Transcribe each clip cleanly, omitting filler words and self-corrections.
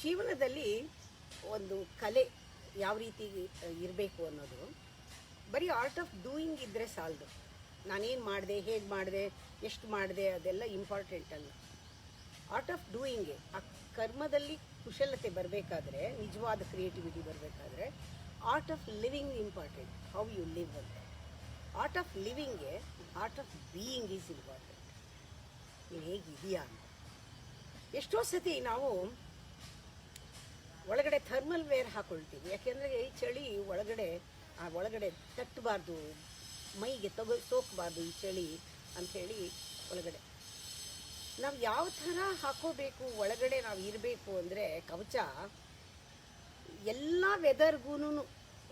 ಜೀವನದಲ್ಲಿ ಒಂದು ಕಲೆ ಯಾವ ರೀತಿ ಇರಬೇಕು ಅನ್ನೋದು ಬರೀ ಆರ್ಟ್ ಆಫ್ ಡೂಯಿಂಗ್ ಇದ್ದರೆ ಸಾಲದು. ನಾನೇನು ಮಾಡಿದೆ, ಹೇಗೆ ಮಾಡಿದೆ, ಎಷ್ಟು ಮಾಡಿದೆ ಅದೆಲ್ಲ ಇಂಪಾರ್ಟೆಂಟ್ ಅಲ್ಲ. ಆರ್ಟ್ ಆಫ್ ಡೂಯಿಂಗ್ಗೆ ಆ ಕರ್ಮದಲ್ಲಿ ಕುಶಲತೆ ಬರಬೇಕಾದ್ರೆ, ನಿಜವಾದ ಕ್ರಿಯೇಟಿವಿಟಿ ಬರಬೇಕಾದ್ರೆ art of living important. How you live ಅಂತ. ಆರ್ಟ್ ಆಫ್ ಲಿವಿಂಗ್ಗೆ art of being is important. ನೀನು ಹೇಗಿದೆಯಾ ಅಂತ. ಎಷ್ಟೋ ಸತಿ ನಾವು ಒಳಗಡೆ ಥರ್ಮಲ್ ವೇರ್ ಹಾಕೊಳ್ತೀವಿ, ಯಾಕೆಂದರೆ ಈ ಚಳಿ ಒಳಗಡೆ ತಟ್ಟಬಾರ್ದು, ಮೈಗೆ ಸೋಕಬಾರ್ದು ಈ ಚಳಿ ಅಂಥೇಳಿ ಒಳಗಡೆ ನಾವು ಯಾವ ಥರ ಹಾಕೋಬೇಕು. ಒಳಗಡೆ ನಾವು ಇರಬೇಕು ಅಂದರೆ ಕವಚ ಎಲ್ಲ ವೆದರ್ಗೂ,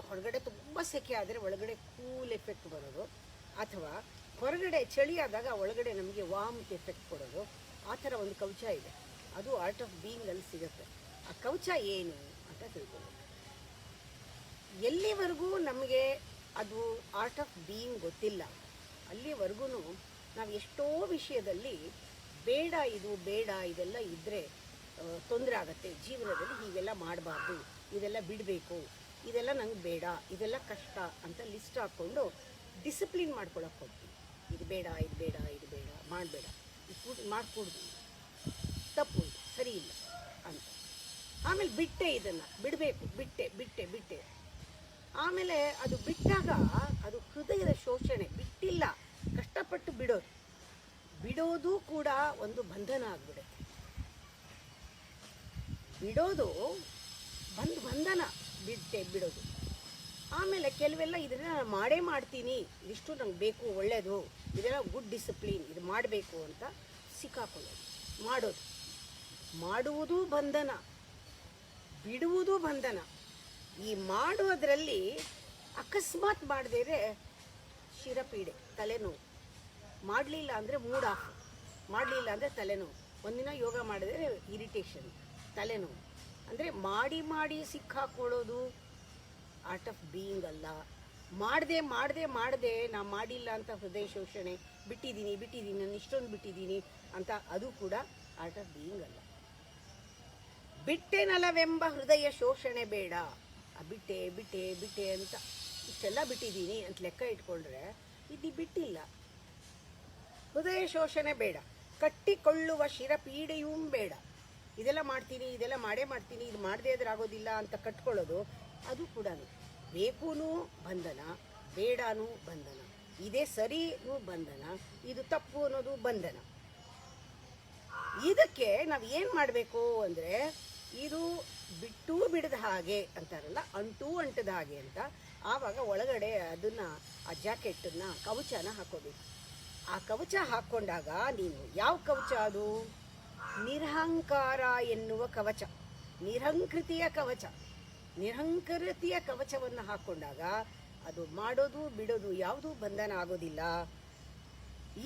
ಹೊರಗಡೆ ತುಂಬ ಸೆಕೆ ಆದರೆ ಒಳಗಡೆ ಕೂಲ್ ಎಫೆಕ್ಟ್ ಬರೋದು, ಅಥವಾ ಹೊರಗಡೆ ಚಳಿ ಆದಾಗ ಒಳಗಡೆ ನಮಗೆ ವಾಮ್ತ್ ಎಫೆಕ್ಟ್ ಕೊಡೋದು, ಆ ಥರ ಒಂದು ಕವಚ ಇದೆ. ಅದು ಆರ್ಟ್ ಆಫ್ ಬೀಯಿಂಗಲ್ಲಿ ಸಿಗುತ್ತೆ. ಆ ಕವಚ ಏನು ಅಂತ ತಿಳ್ಕೊಳ್ಳೋದು. ಎಲ್ಲಿವರೆಗೂ ನಮಗೆ ಅದು ಆರ್ಟ್ ಆಫ್ ಬೀಯಿಂಗ್ ಗೊತ್ತಿಲ್ಲ ಅಲ್ಲಿವರೆಗೂ ನಾವು ಎಷ್ಟೋ ವಿಷಯದಲ್ಲಿ ಬೇಡ ಇದೆಲ್ಲ ಇದ್ದರೆ ತೊಂದರೆ ಆಗುತ್ತೆ ಜೀವನದಲ್ಲಿ, ಹೀಗೆಲ್ಲ ಮಾಡಬಾರ್ದು, ಇದೆಲ್ಲ ಬಿಡಬೇಕು, ಇದೆಲ್ಲ ನಂಗೆ ಬೇಡ, ಇದೆಲ್ಲ ಕಷ್ಟ ಅಂತ ಲಿಸ್ಟ್ ಹಾಕ್ಕೊಂಡು ಡಿಸಿಪ್ಲಿನ್ ಮಾಡ್ಕೊಳಕ್ಕೆ ಹೋಗ್ತೀವಿ. ಇದು ಬೇಡ, ಮಾಡಬೇಡ, ಇದು ಮಾಡಿಕೊಡ್ದು, ತಪ್ಪು, ಸರಿ ಇಲ್ಲ ಅಂತ. ಆಮೇಲೆ ಬಿಟ್ಟೆ, ಇದನ್ನು ಬಿಡಬೇಕು, ಬಿಟ್ಟೆ. ಆಮೇಲೆ ಅದು ಬಿಟ್ಟಾಗ ಅದು ಹೃದಯದ ಶೋಷಣೆ. ಬಿಟ್ಟಿಲ್ಲ, ಕಷ್ಟಪಟ್ಟು ಬಿಡೋದು ಕೂಡ ಒಂದು ಬಂಧನ ಆಗ್ಬಿಡುತ್ತೆ. ಬಿಡೋದು ಬಂಧನ, ಬಿಡೋದು. ಆಮೇಲೆ ಕೆಲವೆಲ್ಲ ಇದನ್ನ ನಾನು ಮಾಡೇ ಮಾಡ್ತೀನಿ, ಇದಿಷ್ಟು ನಂಗೆ ಬೇಕು, ಒಳ್ಳೆಯದು, ಇದೆಲ್ಲ ಗುಡ್ ಡಿಸಿಪ್ಲಿನ್, ಇದು ಮಾಡಬೇಕು ಅಂತ ಸಿಕ್ಕಾಕೊಳ್ಳೋದು. ಮಾಡುವುದು ಬಂಧನ, ಬಿಡುವುದು ಬಂಧನ. ಈ ಮಾಡುವುದರಲ್ಲಿ ಅಕಸ್ಮಾತ್ ಮಾಡದೇ ಶಿರಪೀಡೆ, ತಲೆನೋವು. ಮಾಡಲಿಲ್ಲ ಅಂದರೆ ಮೂಡ್ ಆಫ್, ಮಾಡಲಿಲ್ಲ ಅಂದರೆ ತಲೆನೋವು. ಒಂದಿನ ಯೋಗ ಮಾಡಿದ್ರೆ ಇರಿಟೇಷನ್, ತಲೆನೋವು. ಅಂದರೆ ಮಾಡಿ ಸಿಕ್ಕಾಕೊಳ್ಳೋದು ಆರ್ಟ್ ಆಫ್ ಬೀಯಿಂಗ್ ಅಲ್ಲ. ಮಾಡದೆ ನಾ ಮಾಡಿಲ್ಲ ಅಂತ ಹೃದಯ ಶೋಷಣೆ, ಬಿಟ್ಟಿದ್ದೀನಿ ನಾನು ಇಷ್ಟೊಂದು ಬಿಟ್ಟಿದ್ದೀನಿ ಅಂತ, ಅದು ಕೂಡ ಆರ್ಟ್ ಆಫ್ ಬೀಯಿಂಗ್ ಅಲ್ಲ. ಬಿಟ್ಟೆನಲವೆಂಬ ಹೃದಯ ಶೋಷಣೆ ಬೇಡ. ಬಿಟ್ಟೆ ಅಂತ ಇಷ್ಟೆಲ್ಲ ಬಿಟ್ಟಿದ್ದೀನಿ ಅಂತ ಲೆಕ್ಕ ಇಟ್ಕೊಂಡ್ರೆ ಇದು ಬಿಟ್ಟಿಲ್ಲ. ಹೃದಯ ಶೋಷಣೆ ಬೇಡ. ಕಟ್ಟಿಕೊಳ್ಳುವ ಶಿರಪೀಡೆಯೂ ಬೇಡ. ಇದೆಲ್ಲ ಮಾಡ್ತೀನಿ, ಇದೆಲ್ಲ ಮಾಡೇ ಮಾಡ್ತೀನಿ, ಇದು ಮಾಡದೇ ಇದ್ರೆ ಆಗೋದಿಲ್ಲ ಅಂತ ಕಟ್ಕೊಳ್ಳೋದು, ಅದು ಕೂಡ ಬೇಕೂನೂ ಬಂಧನ, ಬೇಡನೂ ಬಂಧನ. ಇದೇ ಸರಿನೂ ಬಂಧನ, ಇದು ತಪ್ಪು ಅನ್ನೋದು ಬಂಧನ. ಇದಕ್ಕೆ ನಾವು ಏನು ಮಾಡಬೇಕು ಅಂದರೆ, ಇದು ಬಿಟ್ಟು ಬಿಡದ ಹಾಗೆ ಅಂತಾರಲ್ಲ, ಅಂಟದ ಹಾಗೆ ಅಂತ. ಆವಾಗ ಒಳಗಡೆ ಅದನ್ನು, ಆ ಜಾಕೆಟನ್ನು, ಕವಚನ ಹಾಕೋಬೇಕು. ಆ ಕವಚ ಹಾಕ್ಕೊಂಡಾಗ ನೀನು ಯಾವ ಕವಚ ಅದು? ನಿರಹಂಕಾರ ಎನ್ನುವ ಕವಚ, ನಿರಂಕೃತಿಯ ಕವಚವನ್ನು ಹಾಕ್ಕೊಂಡಾಗ ಅದು ಮಾಡೋದು ಬಿಡೋದು ಯಾವುದೂ ಬಂಧನ ಆಗೋದಿಲ್ಲ.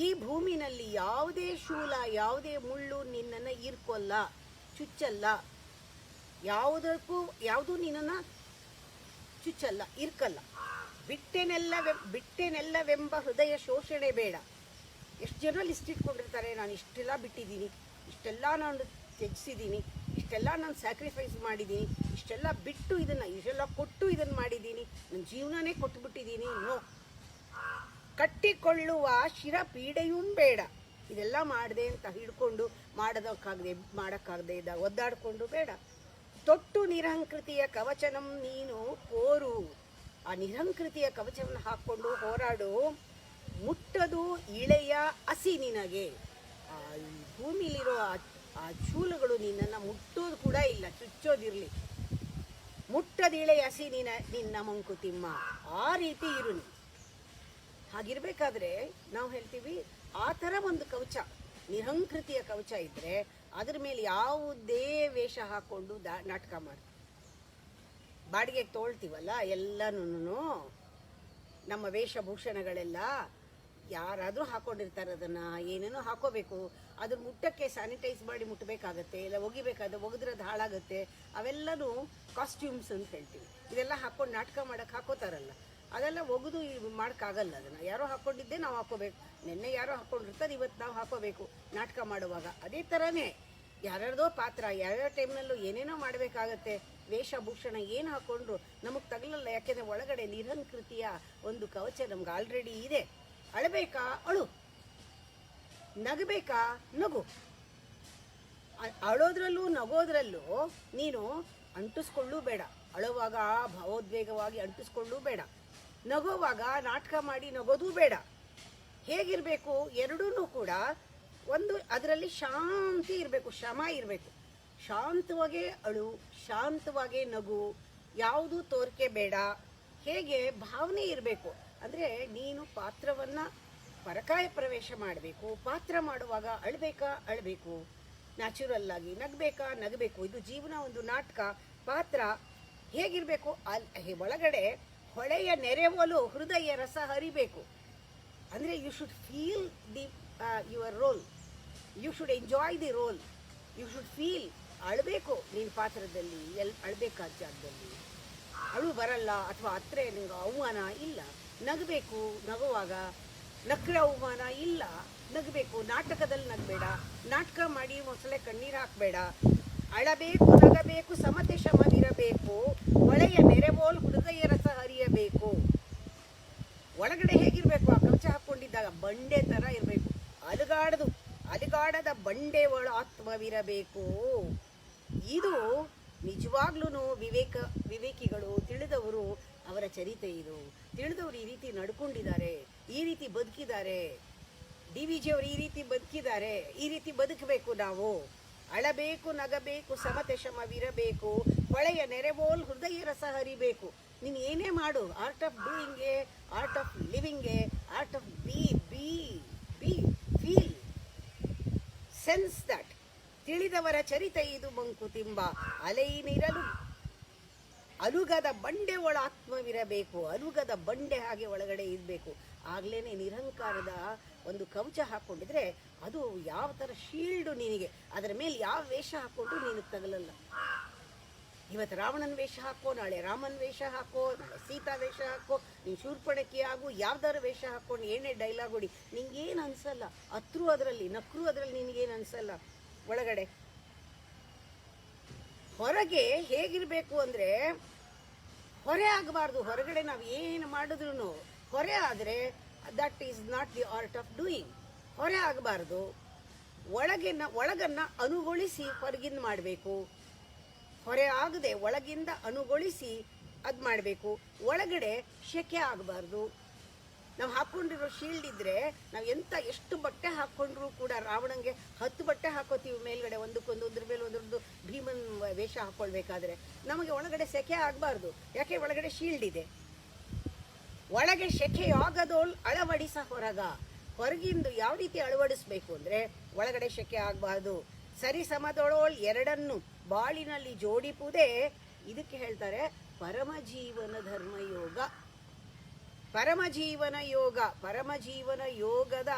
ಈ ಭೂಮಿನಲ್ಲಿ ಯಾವುದೇ ಶೂಲ, ಯಾವುದೇ ಮುಳ್ಳು ನಿನ್ನನ್ನು ಇರ್ಕೊಲ್ಲ, ಚುಚ್ಚಲ್ಲ. ಯಾವುದೂ ನಿನ್ನನ್ನು ಚುಚ್ಚಲ್ಲ, ಇರ್ಕಲ್ಲ. ಬಿಟ್ಟೆನೆಲ್ಲವೆಂಬ ಹೃದಯ ಶೋಷಣೆ ಬೇಡ. ಎಷ್ಟು ಜನ ಲಿಸ್ಟ್ ಇಟ್ಕೊಂಡಿರ್ತಾರೆ, ನಾನು ಇಷ್ಟೆಲ್ಲ ಬಿಟ್ಟಿದ್ದೀನಿ, ಇಷ್ಟೆಲ್ಲ ನಾನು ತ್ಯಜಿಸಿದ್ದೀನಿ, ಇಷ್ಟೆಲ್ಲ ನಾನು ಸ್ಯಾಕ್ರಿಫೈಸ್ ಮಾಡಿದ್ದೀನಿ, ಇಷ್ಟೆಲ್ಲ ಬಿಟ್ಟು ಇಷ್ಟೆಲ್ಲ ಕೊಟ್ಟು ಇದನ್ನು ಮಾಡಿದ್ದೀನಿ, ನನ್ನ ಜೀವನನೇ ಕೊಟ್ಟುಬಿಟ್ಟಿದ್ದೀನಿ. ಕಟ್ಟಿಕೊಳ್ಳುವ ಶಿರಪೀಡೆಯೂ ಬೇಡ. ಇದೆಲ್ಲ ಮಾಡಿದೆ ಅಂತ ಹಿಡ್ಕೊಂಡು ಮಾಡೋಕ್ಕಾಗದೆ ಇದ್ದಾಗ ಒದ್ದಾಡಿಕೊಂಡು ಬೇಡ. ತೊಟ್ಟು ನಿರಹಂಕೃತಿಯ ಕವಚನಂ ನೀನು ಕೋರು. ಆ ನಿರಹಂಕೃತಿಯ ಕವಚವನ್ನು ಹಾಕ್ಕೊಂಡು ಹೋರಾಡು. ಮುಟ್ಟದು ಇಳೆಯ ಹಸಿ ನಿನಗೆ. ಆ ಭೂಮಿಲಿರೋ ಆ ಚೂಲುಗಳು ನಿನ್ನನ್ನು ಮುಟ್ಟೋದು ಕೂಡ ಇಲ್ಲ, ಚುಚ್ಚೋದಿರಲಿ. ಮುಟ್ಟದಿಳೆಯ ಹಸಿ ನಿನ್ನ ಮಂಕುತಿಮ್ಮ. ಆ ರೀತಿ ಇರು ನೀ. ಹಾಗಿರ್ಬೇಕಾದ್ರೆ ನಾವು ಹೇಳ್ತೀವಿ, ಆ ಥರ ಒಂದು ಕವಚ, ನಿರಹಂಕೃತಿಯ ಕವಚ ಇದ್ದರೆ ಅದ್ರ ಮೇಲೆ ಯಾವುದೇ ವೇಷ ಹಾಕ್ಕೊಂಡು ನಾಟಕ ಮಾಡ್ತೀವಿ. ಬಾಡಿಗೆಗೆ ತೊಗೊಳ್ತೀವಲ್ಲ ಎಲ್ಲನೂ, ನಮ್ಮ ವೇಷಭೂಷಣಗಳೆಲ್ಲ ಯಾರಾದರೂ ಹಾಕ್ಕೊಂಡಿರ್ತಾರೆ. ಅದನ್ನು ಏನೇನೋ ಹಾಕೋಬೇಕು, ಅದ್ರ ಮುಟ್ಟಕ್ಕೆ ಸ್ಯಾನಿಟೈಸ್ ಮಾಡಿ ಮುಟ್ಟಬೇಕಾಗತ್ತೆ, ಇಲ್ಲ ಒಗಿದ್ರೆ ಅದು ಹಾಳಾಗುತ್ತೆ. ಅವೆಲ್ಲನೂ ಕಾಸ್ಟ್ಯೂಮ್ಸ್ ಅಂತ ಹೇಳ್ತೀವಿ. ಇದೆಲ್ಲ ಹಾಕ್ಕೊಂಡು ನಾಟಕ ಮಾಡೋಕ್ಕೆ ಹಾಕೋತಾರಲ್ಲ, ಅದೆಲ್ಲ ಒಗೆದು ಮಾಡೋಕ್ಕಾಗಲ್ಲ. ಅದನ್ನು ಯಾರೋ ಹಾಕ್ಕೊಂಡಿದ್ದೇ ನಾವು ಹಾಕೋಬೇಕು. ನಿನ್ನೆ ಯಾರೋ ಹಾಕ್ಕೊಂಡಿರ್ತಾರೆ, ಇವತ್ತು ನಾವು ಹಾಕೋಬೇಕು ನಾಟಕ ಮಾಡುವಾಗ. ಅದೇ ಥರನೇ ಯಾರ್ಯಾರ್ದೋ ಪಾತ್ರ ಯಾರ್ಯಾರ ಟೈಮ್ನಲ್ಲೂ ಏನೇನೋ ಮಾಡಬೇಕಾಗತ್ತೆ. ವೇಷಭೂಷಣ ಏನು ಹಾಕ್ಕೊಂಡ್ರು ನಮಗೆ ತಗಲಲ್ಲ. ಯಾಕೆಂದರೆ ಒಳಗಡೆ ನಿರಂಕೃತಿಯ ಒಂದು ಕವಚ ನಮ್ಗೆ ಆಲ್ರೆಡಿ ಇದೆ. ಅಳಬೇಕಾ ಅಳು, ನಗಬೇಕಾ ನಗು. ಅಳೋದ್ರಲ್ಲೂ ನಗೋದ್ರಲ್ಲೂ ನೀನು ಅಂಟಿಸ್ಕೊಳ್ಳೂ ಬೇಡ. ಅಳುವಾಗ ಭಾವೋದ್ವೇಗವಾಗಿ ಅಂಟಿಸ್ಕೊಳ್ಳೂ ಬೇಡ. ನಗೋವಾಗ ನಾಟಕ ಮಾಡಿ ನಗೋದೂ ಬೇಡ. ಹೇಗಿರಬೇಕು? ಎರಡೂ ಕೂಡ ಒಂದು ಅದರಲ್ಲಿ ಶಾಂತಿ ಇರಬೇಕು, ಶ್ರಮ ಇರಬೇಕು. ಶಾಂತವಾಗೇ ಅಳು, ಶಾಂತವಾಗೇ ನಗು, ಯಾವುದೂ ತೋರಿಕೆ ಬೇಡ. ಹೇಗೆ ಭಾವನೆ ಇರಬೇಕು ಅಂದರೆ ನೀನು ಪಾತ್ರವನ್ನು ಪರಕಾಯ ಪ್ರವೇಶ ಮಾಡಬೇಕು. ಪಾತ್ರ ಮಾಡುವಾಗ ಅಳಬೇಕಾ ಅಳಬೇಕು, ನ್ಯಾಚುರಲ್ ಆಗಿ ನಗಬೇಕಾ ನಗಬೇಕು. ಇದು ಜೀವನ ಒಂದು ನಾಟಕ. ಪಾತ್ರ ಹೇಗಿರಬೇಕು? ಒಳಗಡೆ ಹೊಳೆಯ ನೆರೆವಲು ಹೃದಯ ರಸ ಹರಿಬೇಕು. ಅಂದರೆ you should feel the your role, you should enjoy the role, you should feel. ಅಳಬೇಕು ನೀನು ಪಾತ್ರದಲ್ಲಿ, ಅಳಬೇಕಾದ ಜಾಗದಲ್ಲಿ. ಅಳು ಬರಲ್ಲ ಅಥವಾ ಹತ್ರ ನಿಂಗೆ ಅವಮಾನ ಇಲ್ಲ. ನಗಬೇಕು, ನಗುವಾಗ ನಕ್ರ ಅವಮಾನ ಇಲ್ಲ, ನಗಬೇಕು. ನಾಟಕದಲ್ಲಿ ನಗಬೇಡ, ನಾಟಕ ಮಾಡಿ ಮೊಸಳೆ ಕಣ್ಣೀರು ಹಾಕಬೇಡ. ಅಳಬೇಕು, ನಗಬೇಕು, ಸಮತೆ ಶಮವಿರಬೇಕು, ಹೊಳೆಯ ನೆರೆವೋಲ್ ಹೃದಯ ರಸ ಹರಿಯಬೇಕು. ಒಳಗಡೆ ಹೇಗಿರಬೇಕು? ಆ ಕವಚ ಹಾಕ್ಕೊಂಡಿದ್ದಾಗ ಬಂಡೆ ಥರ ಇರಬೇಕು, ಅಲುಗಾಡದ ಬಂಡೆ ಒಳ ಆತ್ಮವಿರಬೇಕು. ಇದು ನಿಜವಾಗ್ಲೂ ವಿವೇಕಿಗಳು ತಿಳಿದವರು ಅವರ ಚರಿತೆ. ಇದು ತಿಳಿದವರು ಈ ರೀತಿ ನಡ್ಕೊಂಡಿದ್ದಾರೆ, ಈ ರೀತಿ ಬದುಕಿದ್ದಾರೆ. DVG ಅವರು ಈ ರೀತಿ ಬದುಕಿದ್ದಾರೆ. ಈ ರೀತಿ ಬದುಕಬೇಕು ನಾವು. ಅಳಬೇಕು, ನಗಬೇಕು, ಸಮತೆ ಶಮವಿರಬೇಕು, ಹೊಳೆಯ ನೆರೆವೋಲ್ ಹೃದಯ ರಸ ಹರಿಬೇಕು. ನೀನು ಏನೇ ಮಾಡು, ಆರ್ಟ್ ಆಫ್ ಡೂಯಿಂಗ್ಗೆ, ಆರ್ಟ್ ಆಫ್ ಲಿವಿಂಗ್ಗೆ, art of feel, sense that. ತಿಳಿದವರ ಚರಿತೆ ಇದು ಮಂಕುತಿಮ್ಮ. ಅಲೆಯಿನಿರಲು ಅಲುಗದ ಬಂಡೆ ಒಳ ಆತ್ಮವಿರಬೇಕು. ಅಲುಗದ ಬಂಡೆ ಹಾಗೆ ಒಳಗಡೆ ಇರಬೇಕು. ಆಗ್ಲೇ ನಿರಂಕಾರದ ಒಂದು ಕವಚ ಹಾಕ್ಕೊಂಡಿದ್ರೆ ಅದು ಯಾವ ಥರ ಶೀಲ್ಡು ನಿನಗೆ. ಅದರ ಮೇಲೆ ಯಾವ ವೇಷ ಹಾಕ್ಕೊಂಡು ನೀನು ತಗಲಲ್ಲ. ಇವತ್ತು ರಾವಣನ ವೇಷ ಹಾಕೋ, ನಾಳೆ ರಾಮನ ವೇಷ ಹಾಕೋ, ನಾಳೆ ಸೀತಾ ವೇಷ ಹಾಕೋ, ನೀನು ಶೂರ್ಪಣಕಿ ಆಗು, ಯಾವ್ದಾರು ವೇಷ ಹಾಕ್ಕೊಂಡು ಏನೇ ಡೈಲಾಗ್ ಹೊಡಿ, ನಿಂಗೇನು ಅನಿಸಲ್ಲ. ಅತ್ರು ಅದರಲ್ಲಿ, ನಕ್ರು ಅದರಲ್ಲಿ ನಿನಗೇನು ಅನಿಸಲ್ಲ. ಒಳಗಡೆ ಹೊರಗೆ ಹೇಗಿರಬೇಕು ಅಂದರೆ ಹೊರೆ ಆಗಬಾರ್ದು. ಹೊರಗಡೆ ನಾವು ಏನು ಮಾಡಿದ್ರು ಹೊರೆ ಆದರೆ that is not the art of doing. ಹೊರೆ ಆಗಬಾರ್ದು. ಒಳಗನ್ನ ಅನುಗೊಳಿಸಿ ಹೊರಗಿಂದ ಮಾಡಬೇಕು. ಹೊರೆ ಆಗದೆ ಒಳಗಿಂದ ಅನುಗೊಳಿಸಿ ಅದು ಮಾಡಬೇಕು. ಒಳಗಡೆ ಶೆಕೆ ಆಗಬಾರ್ದು. ನಾವು ಹಾಕ್ಕೊಂಡಿರೋ ಶೀಲ್ಡ್ ಇದ್ದರೆ ನಾವು ಎಷ್ಟು ಬಟ್ಟೆ ಹಾಕ್ಕೊಂಡ್ರೂ ಕೂಡ, ರಾವಣಂಗೆ 10 ಬಟ್ಟೆ ಹಾಕೋತೀವಿ ಮೇಲ್ಗಡೆ, ಒಂದಕ್ಕೊಂದು ಒಂದ್ರ ಮೇಲೆ ಒಂದೊಂದು ಭೀಮನ್ ವೇಷ ಹಾಕ್ಕೊಳ್ಬೇಕಾದ್ರೆ ನಮಗೆ ಒಳಗಡೆ ಸೆಕೆ ಆಗಬಾರ್ದು. ಯಾಕೆ? ಒಳಗಡೆ ಶೀಲ್ಡ್ ಇದೆ. ಒಳಗೆ ಶೆಕೆಯಾಗದೋಲ್ ಅಳವಡಿಸ ಹೊರಗ. ಹೊರಗಿಂದು ಯಾವ ರೀತಿ ಅಳವಡಿಸ್ಬೇಕು ಅಂದರೆ ಒಳಗಡೆ ಶೆಕೆ ಆಗಬಾರ್ದು. ಸರಿ ಸಮದೊಳೋಳ್ ಎರಡನ್ನು ಬಾಳಿನಲ್ಲಿ ಜೋಡಿಪುದೇ ಇದಕ್ಕೆ ಹೇಳ್ತಾರೆ ಪರಮಜೀವನ ಧರ್ಮಯೋಗ. ಪರಮಜೀವನ ಯೋಗ, ಪರಮಜೀವನ ಯೋಗದ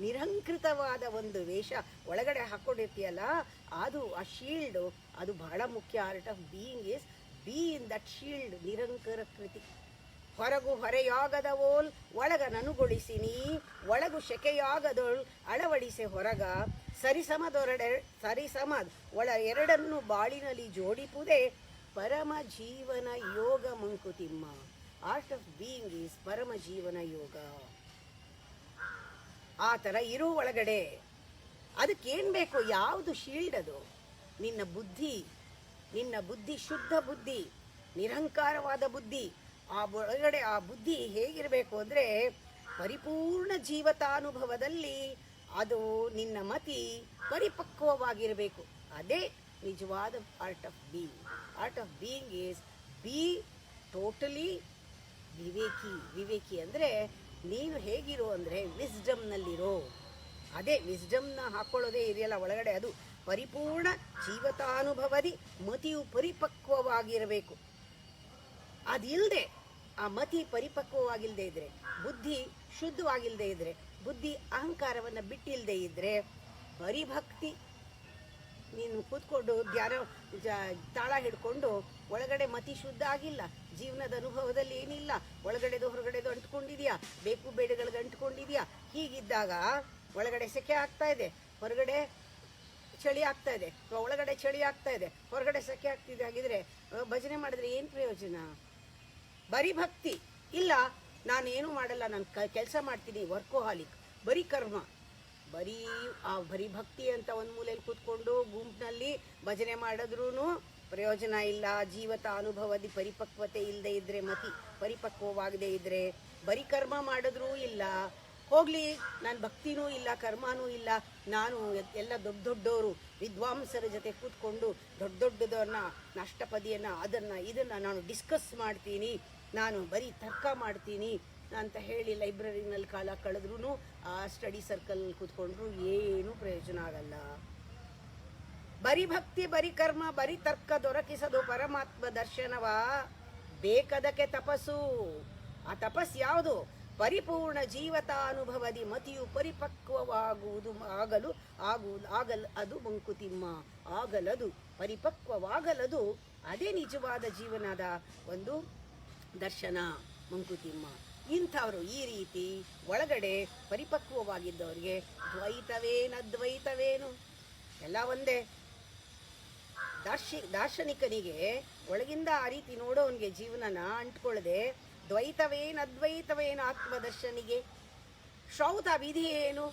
ನಿರಂಕೃತವಾದ ಒಂದು ವೇಷ ಒಳಗಡೆ ಹಾಕ್ಕೊಂಡಿರ್ತೀಯಲ್ಲ, ಅದು ಆ ಶೀಲ್ಡು, ಅದು ಬಹಳ ಮುಖ್ಯ. Art of being is be in that shield, ನಿರಂಕರ ಕೃತಿ. ಹೊರಗು ಹೊರೆಯಾಗದವೋಲ್ ಒಳಗ ನನುಗೊಳಿಸಿನಿ, ಒಳಗು ಶೆಕೆಯಾಗದೋಳ್ ಅಳವಡಿಸೆ ಹೊರಗ. ಸರಿಸಮದ ಒಳ ಎರಡನ್ನು ಬಾಳಿನಲ್ಲಿ ಜೋಡಿಪುದೇ ಪರಮ ಜೀವನ ಯೋಗ ಮಂಕುತಿಮ್ಮ. ಆರ್ಟ್ ಆಫ್ ಬೀಯಿಂಗ್ ಈಸ್ ಪರಮ ಜೀವನ ಯೋಗ. ಆ ಥರ ಇರೋ ಒಳಗಡೆ ಅದಕ್ಕೇನು ಬೇಕು? ಯಾವುದು ಶೀಲ್ಡ್? ಅದು ನಿನ್ನ ಬುದ್ಧಿ ಶುದ್ಧ ಬುದ್ಧಿ, ನಿರಂಕಾರವಾದ ಬುದ್ಧಿ. ಆ ಒಳಗಡೆ ಆ ಬುದ್ಧಿ ಹೇಗಿರಬೇಕು ಅಂದರೆ ಪರಿಪೂರ್ಣ ಜೀವತಾನುಭವದಲ್ಲಿ ಅದು ನಿನ್ನ ಮತಿ ಪರಿಪಕ್ವವಾಗಿರಬೇಕು. ಅದೇ ನಿಜವಾದ art of being. Art of being is be totally ವಿವೇಕಿ ಅಂದರೆ ನೀನು ಹೇಗಿರೋ ಅಂದರೆ ವಿಸ್ಡಮ್ನಲ್ಲಿರೋ. ಅದೇ ವಿಸ್ಡಮ್ನ ಹಾಕ್ಕೊಳ್ಳೋದೇ ಇದೆಯಲ್ಲ ಒಳಗಡೆ, ಅದು ಪರಿಪೂರ್ಣ ಜೀವತಾನುಭವದಿ ಮತಿಯು ಪರಿಪಕ್ವವಾಗಿರಬೇಕು. ಅದಿಲ್ಲದೆ, ಆ ಮತಿ ಪರಿಪಕ್ವವಾಗಿಲ್ಲದೆ ಇದ್ದರೆ, ಬುದ್ಧಿ ಶುದ್ಧವಾಗಿಲ್ಲದೆ ಇದ್ದರೆ, ಬುದ್ಧಿ ಅಹಂಕಾರವನ್ನು ಬಿಟ್ಟಿಲ್ಲದೆ ಇದ್ದರೆ, ಪರಿಭಕ್ತಿ ನೀನು ಕೂತ್ಕೊಂಡು ತಾಳ ಹಿಡ್ಕೊಂಡು ಒಳಗಡೆ ಮತಿ ಶುದ್ಧ ಆಗಿಲ್ಲ, ಜೀವನದ ಅನುಭವದಲ್ಲಿ ಏನಿಲ್ಲ, ಒಳಗಡೆದು ಹೊರಗಡೆದು ಅಂಟ್ಕೊಂಡಿದೆಯಾ, ಬೇಕು ಬೇಡಗಳಿಗೆ ಅಂಟ್ಕೊಂಡಿದೆಯಾ. ಹೀಗಿದ್ದಾಗ ಒಳಗಡೆ ಸೆಕೆ ಆಗ್ತಾ ಇದೆ, ಹೊರಗಡೆ ಚಳಿ ಆಗ್ತಾ ಇದೆ, ಒಳಗಡೆ ಚಳಿ ಆಗ್ತಾ ಇದೆ, ಹೊರಗಡೆ ಸೆಕೆ ಆಗ್ತಿದೆ, ಹಾಗಿದ್ರೆ ಭಜನೆ ಮಾಡಿದ್ರೆ ಏನು ಪ್ರಯೋಜನ? ಬರೀ ಭಕ್ತಿ ಇಲ್ಲ, ನಾನೇನು ಮಾಡಲ್ಲ, ನಾನು ಕೆಲಸ ಮಾಡ್ತೀನಿ, ವರ್ಕೋಹಾಲಿಕ್, ಬರೀ ಕರ್ಮ, ಬರೀ ಭಕ್ತಿ ಅಂತ ಒಂದು ಮೂಲೆಯಲ್ಲಿ ಕೂತ್ಕೊಂಡು ಗುಂಪಿನಲ್ಲಿ ಭಜನೆ ಮಾಡಿದ್ರೂ ಪ್ರಯೋಜನ ಇಲ್ಲ. ಜೀವತ ಅನುಭವದಿ ಪರಿಪಕ್ವತೆ ಇಲ್ಲದೆ ಇದ್ದರೆ, ಮತಿ ಪರಿಪಕ್ವವಾಗದೇ ಇದ್ದರೆ, ಬರೀ ಕರ್ಮ ಮಾಡಿದ್ರೂ ಇಲ್ಲ. ಹೋಗಲಿ, ನಾನು ಭಕ್ತಿನೂ ಇಲ್ಲ, ಕರ್ಮನೂ ಇಲ್ಲ, ನಾನು ಎಲ್ಲ ದೊಡ್ಡವರು ವಿದ್ವಾಂಸರ ಜೊತೆ ಕೂತ್ಕೊಂಡು ದೊಡ್ಡದನ್ನ ಅಷ್ಟಪದಿಯನ್ನು ಇದನ್ನು ನಾನು ಡಿಸ್ಕಸ್ ಮಾಡ್ತೀನಿ, ನಾನು ಬರೀ ತರ್ಕ ಮಾಡ್ತೀನಿ ಅಂತ ಹೇಳಿ ಲೈಬ್ರರಿನಲ್ಲಿ ಕಾಲ ಕಳೆದ್ರೂ, ಆ ಸ್ಟಡಿ ಸರ್ಕಲ್ ಕೂತ್ಕೊಂಡ್ರು ಏನೂ ಪ್ರಯೋಜನ ಆಗಲ್ಲ. ಬರೀ ಭಕ್ತಿ, ಬರೀ ಕರ್ಮ, ಬರೀ ತರ್ಕ ದೊರಕಿಸದು ಪರಮಾತ್ಮ ದರ್ಶನವ. ಬೇಕದಕ್ಕೆ ತಪಸ್ಸು. ಆ ತಪಸ್ಸು ಯಾವುದು? ಪರಿಪೂರ್ಣ ಜೀವತಾನುಭವದಿ ಮತಿಯು ಪರಿಪಕ್ವವಾಗುವುದು ಅದು ಮಂಕುತಿಮ್ಮ. ಆಗಲದು ಪರಿಪಕ್ವವಾಗಲದು, ಅದೇ ನಿಜವಾದ ಜೀವನದ ಒಂದು ದರ್ಶನ ಮಂಕುತಿಮ್ಮ. ಇಂಥವರು ಈ ರೀತಿ ಒಳಗಡೆ ಪರಿಪಕ್ವವಾಗಿದ್ದವರಿಗೆ ದ್ವೈತವೇನು ಎಲ್ಲ ಒಂದೇ. ದಾರ್ಶನಿಕನಿಗೆ ಒಳಗಿಂದ ಆ ರೀತಿ ನೋಡೋವನಿಗೆ ಜೀವನನ ಅಂಟ್ಕೊಳ್ಳದೆ ದ್ವೈತವೇನು ಆತ್ಮದರ್ಶನಿಗೆ ಶ್ರೌತ ವಿಧಿ ಏನು?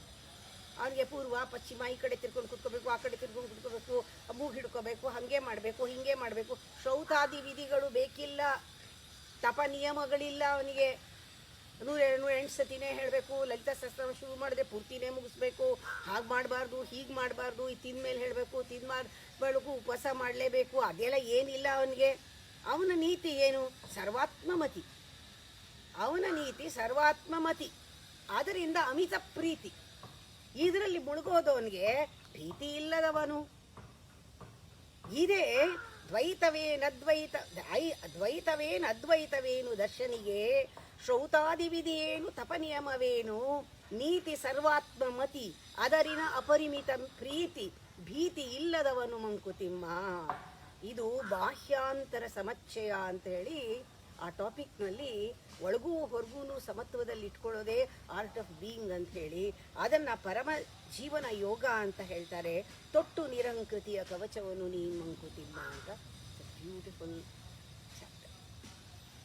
ಅವನಿಗೆ ಪೂರ್ವ ಪಶ್ಚಿಮ, ಈ ಕಡೆ ತಿರ್ಕೊಂಡು ಕುತ್ಕೋಬೇಕು, ಆ ಕಡೆ ತಿರ್ಕೊಂಡು ಕುತ್ಕೋಬೇಕು, ಮೂಗು ಹಿಡ್ಕೋಬೇಕು, ಹಾಗೆ ಮಾಡಬೇಕು, ಹಿಂಗೆ ಮಾಡಬೇಕು, ಶ್ರೌತಾದಿ ವಿಧಿಗಳು ಬೇಕಿಲ್ಲ. ತಪ ನಿಯಮಗಳಿಲ್ಲ ಅವನಿಗೆ. 108 ಸತಿನೇ ಹೇಳಬೇಕು, ಲಲಿತಾ ಸಹಸ್ರನಾಮ ಶುರು ಮಾಡಿದೆ ಪೂರ್ತಿನೇ ಮುಗಿಸ್ಬೇಕು, ಹಾಗೆ ಮಾಡಬಾರ್ದು, ಹೀಗೆ ಮಾಡಬಾರ್ದು, ಇದು ತಿಂದಮೇಲೆ ಹೇಳಬೇಕು, ಮಾಡಬೇಕು, ಉಪವಾಸ ಮಾಡಲೇಬೇಕು, ಅದೆಲ್ಲ ಏನಿಲ್ಲ ಅವನಿಗೆ. ಅವನ ನೀತಿ ಏನು? ಸರ್ವಾತ್ಮಮತಿ. ಅವನ ನೀತಿ ಸರ್ವಾತ್ಮಮತಿ. ಆದ್ದರಿಂದ ಅಮಿತ ಪ್ರೀತಿ. ಇದರಲ್ಲಿ ಮುಳುಗೋದವನಿಗೆ ಪ್ರೀತಿ ಇಲ್ಲದವನು. ಇದೇ ದ್ವೈತವೇನು ದರ್ಶನಿಗೆ ಶ್ರೌತಾದಿ ವಿಧಿಯೇನು ತಪನಿಯಮವೇನು ನೀತಿ ಸರ್ವಾತ್ಮಮತಿ ಅದರಿನ ಅಪರಿಮಿತ ಪ್ರೀತಿ ಭೀತಿ ಇಲ್ಲದವನು ಮಂಕುತಿಮ್ಮ. ಇದು ಬಾಹ್ಯಾಂತರ ಸಮಚ್ಚಯ ಅಂತ ಹೇಳಿ ಆ ಟಾಪಿಕ್ನಲ್ಲಿ ಒಳಗೂ ಹೊರಗೂ ಸಮತ್ವದಲ್ಲಿ ಇಟ್ಕೊಳ್ಳೋದೇ ಆರ್ಟ್ ಆಫ್ ಬೀಯಿಂಗ್ ಅಂತ ಹೇಳಿ ಅದನ್ನು ಪರಮ ಜೀವನ ಯೋಗ ಅಂತ ಹೇಳ್ತಾರೆ. ತೊಟ್ಟು ನಿರಂಕೃತಿಯ ಕವಚವನ್ನು ನೀ ಮಂಕುತಿಮ್ಮ ಅಂತ ಬ್ಯೂಟಿಫುಲ್